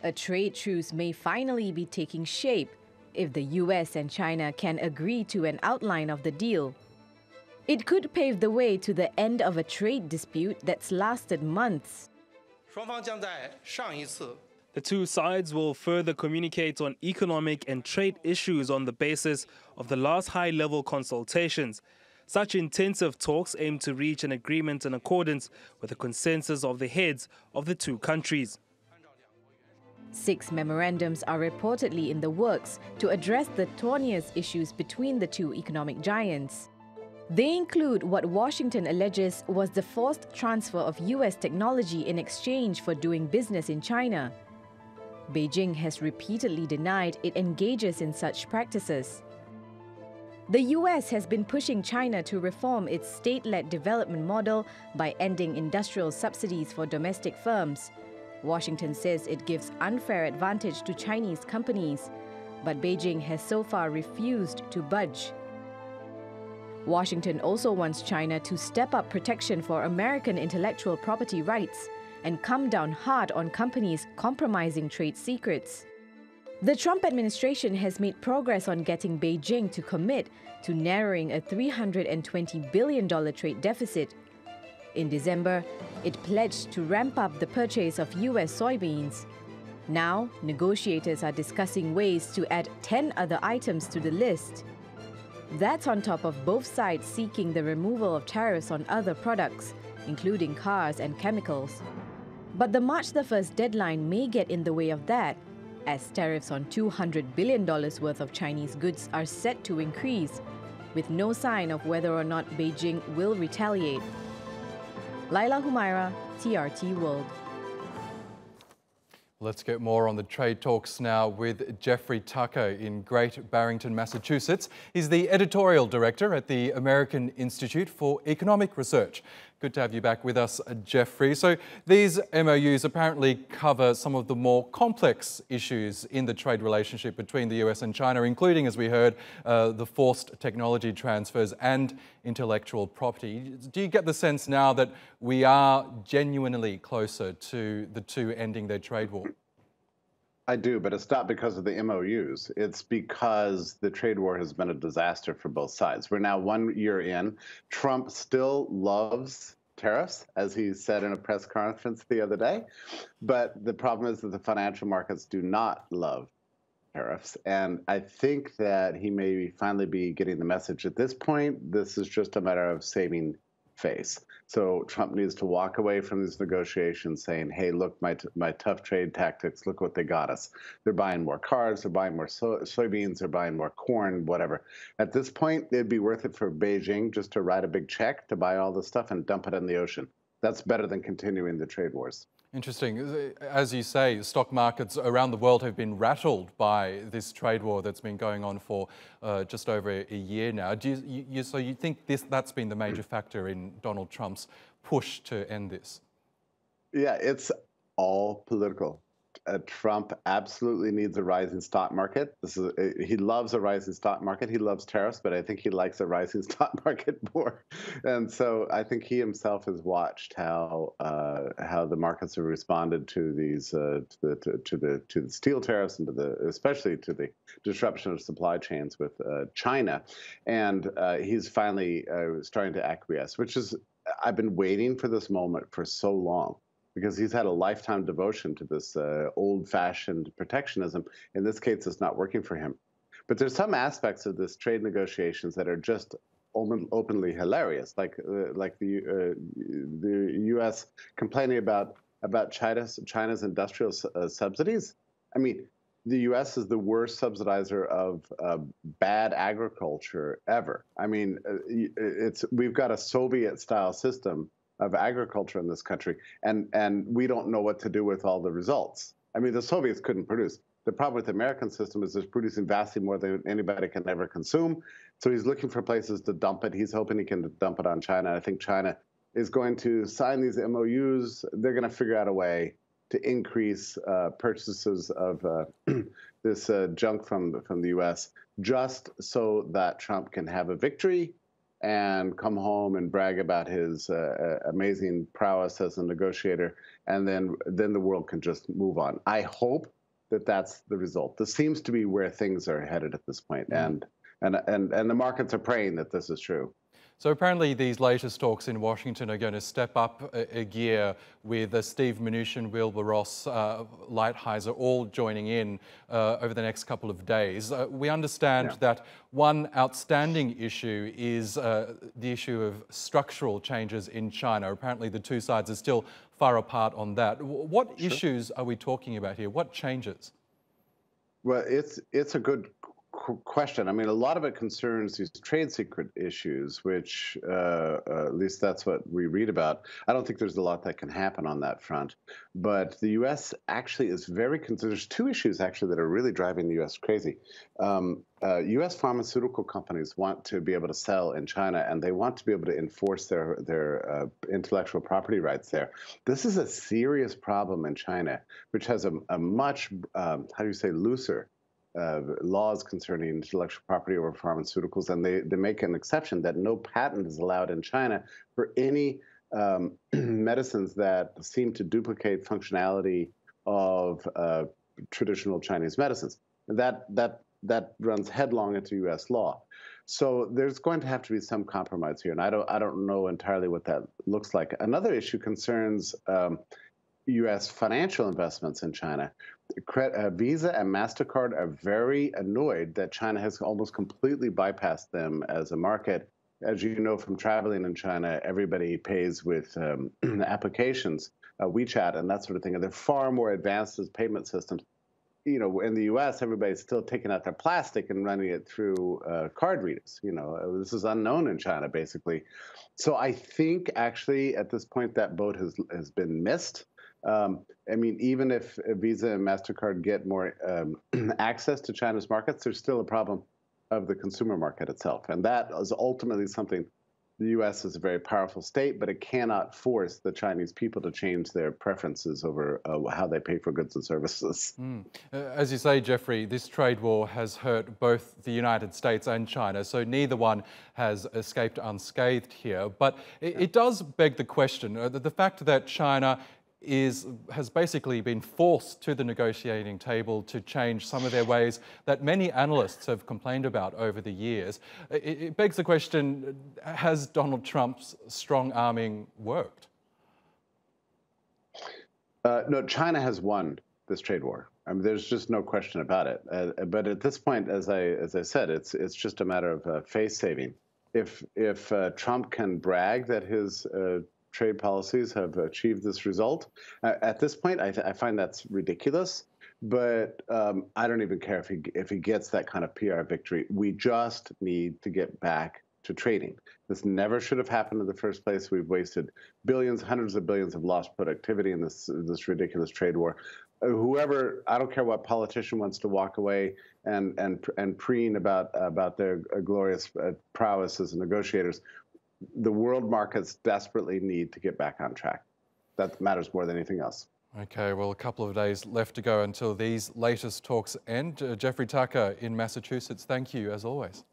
A trade truce may finally be taking shape if the US and China can agree to an outline of the deal. It could pave the way to the end of a trade dispute that's lasted months. The two sides will further communicate on economic and trade issues on the basis of the last high-level consultations. Such intensive talks aim to reach an agreement in accordance with the consensus of the heads of the two countries. 6 memorandums are reportedly in the works to address the thorniest issues between the two economic giants. They include what Washington alleges was the forced transfer of US technology in exchange for doing business in China. Beijing has repeatedly denied it engages in such practices. The US has been pushing China to reform its state-led development model by ending industrial subsidies for domestic firms. Washington says it gives unfair advantage to Chinese companies, but Beijing has so far refused to budge. Washington also wants China to step up protection for American intellectual property rights and come down hard on companies compromising trade secrets. The Trump administration has made progress on getting Beijing to commit to narrowing a $320 billion trade deficit. In December, it pledged to ramp up the purchase of US soybeans. Now, negotiators are discussing ways to add 10 other items to the list. That's on top of both sides seeking the removal of tariffs on other products, including cars and chemicals. But the March 1st deadline may get in the way of that, as tariffs on $200 billion worth of Chinese goods are set to increase, with no sign of whether or not Beijing will retaliate. Laila Humairah, TRT World. Let's get more on the trade talks now with Jeffrey Tucker in Great Barrington, Massachusetts. He's the editorial director at the American Institute for Economic Research. Good to have you back with us, Jeffrey. So these MOUs apparently cover some of the more complex issues in the trade relationship between the US and China, including, as we heard, the forced technology transfers and intellectual property. Do you get the sense now that we are genuinely closer to the two ending their trade war? I do, but it's not because of the MOUs. It's because the trade war has been a disaster for both sides. We're now 1 year in. Trump still loves tariffs, as he said in a press conference the other day. But the problem is that the financial markets do not love tariffs. And I think that he may finally be getting the message at this point. This is just a matter of saving face. So Trump needs to walk away from these negotiations saying, hey, look, my tough trade tactics, look what they got us. They're buying more cars, they're buying more soybeans, they're buying more corn, whatever. At this point, it'd be worth it for Beijing just to write a big check to buy all this stuff and dump it in the ocean. That's better than continuing the trade wars. Interesting. As you say, stock markets around the world have been rattled by this trade war that's been going on for just over a year now. So you think that's been the major factor in Donald Trump's push to end this? Yeah, it's all political. Trump absolutely needs a rising stock market. He loves a rising stock market. He loves tariffs, but I think he likes a rising stock market more. And so I think he himself has watched how the markets have responded to these to the steel tariffs and especially to the disruption of supply chains with China, and he's finally starting to acquiesce, which is I've been waiting for this moment for so long, because he's had a lifetime devotion to this old-fashioned protectionism. In this case, it's not working for him. But there's some aspects of this trade negotiations that are just openly hilarious, like the U.S. complaining about China's industrial subsidies. I mean, the U.S. is the worst subsidizer of bad agriculture ever. I mean, we've got a Soviet-style system of agriculture in this country, and we don't know what to do with all the results. I mean, the Soviets couldn't produce. The problem with the American system is it's producing vastly more than anybody can ever consume. So he's looking for places to dump it. He's hoping he can dump it on China. I think China is going to sign these MOUs. They're going to figure out a way to increase purchases of this junk from the U.S. just so that Trump can have a victory and come home and brag about his amazing prowess as a negotiator, and then the world can just move on. I hope that that's the result. This seems to be where things are headed at this point, and the markets are praying that this is true. So apparently these latest talks in Washington are going to step up a gear with Steve Mnuchin, Wilbur Ross, Lighthizer all joining in over the next couple of days. We understand that one outstanding issue is the issue of structural changes in China. Apparently the two sides are still far apart on that. What issues are we talking about here? What changes? Well, it's a good question. I mean, a lot of it concerns these trade secret issues, which at least that's what we read about. I don't think there's a lot that can happen on that front. But the U.S. actually is very concerned. There's two issues actually that are really driving the U.S. crazy. U.S. pharmaceutical companies want to be able to sell in China, and they want to be able to enforce their intellectual property rights there. This is a serious problem in China, which has a much, how do you say, looser laws concerning intellectual property over pharmaceuticals, and they make an exception that no patent is allowed in China for any medicines that seem to duplicate functionality of traditional Chinese medicines. That runs headlong into U.S. law. So there's going to have to be some compromise here, and I don't know entirely what that looks like. Another issue concerns U.S. financial investments in China. Visa and MasterCard are very annoyed that China has almost completely bypassed them as a market. As you know from traveling in China, everybody pays with applications, WeChat and that sort of thing, and they're far more advanced as payment systems. You know, in the U.S., everybody's still taking out their plastic and running it through card readers. You know, this is unknown in China, basically. So I think actually at this point that boat has been missed. I mean, even if Visa and MasterCard get more access to China's markets, there's still a problem of the consumer market itself. And that is ultimately something. The U.S. is a very powerful state, but it cannot force the Chinese people to change their preferences over how they pay for goods and services. As you say, Jeffrey, this trade war has hurt both the United States and China, so neither one has escaped unscathed here. But it does beg the question, the fact that China has basically been forced to the negotiating table to change some of their ways that many analysts have complained about over the years. It begs the question, has Donald Trump's strong-arming worked? No, China has won this trade war. I mean, there's just no question about it. But at this point, as I said, it's just a matter of face saving. If Trump can brag that his trade policies have achieved this result. At this point, I find that's ridiculous, but I don't even care if he gets that kind of PR victory. We just need to get back to trading. This never should have happened in the first place. We've wasted billions, hundreds of billions of lost productivity in this ridiculous trade war. Whoever, I don't care what politician wants to walk away and preen about their glorious prowess as negotiators. The world markets desperately need to get back on track. That matters more than anything else. Okay, well, a couple of days left to go until these latest talks end. Jeffrey Tucker in Massachusetts, thank you as always.